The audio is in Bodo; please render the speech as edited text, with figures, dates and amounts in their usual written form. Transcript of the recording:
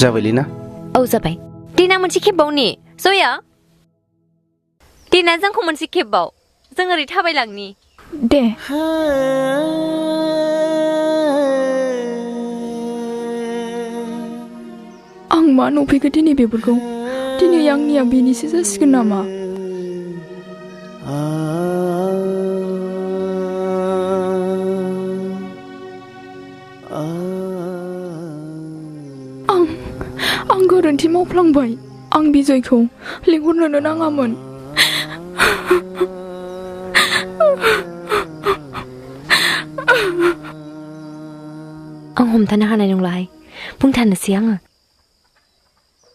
जाबाय लिना औ जाबाय दिना मोनसे खेबबावनि जया दिना जोंखौ मोनसे खेबबाव जों ओरै थाबायलांनि दे आं मा नुफैखो दिनै बेफोरखौ दिनै आंनिया बेनिसो जासिगोन नामा आं गोरोन्थि मावफ्लांबाय आं बिजयखौ लिंहरनोनो नाङामोन आं हमथानो हानाय नंलाहाय बुंथारनोसै आङो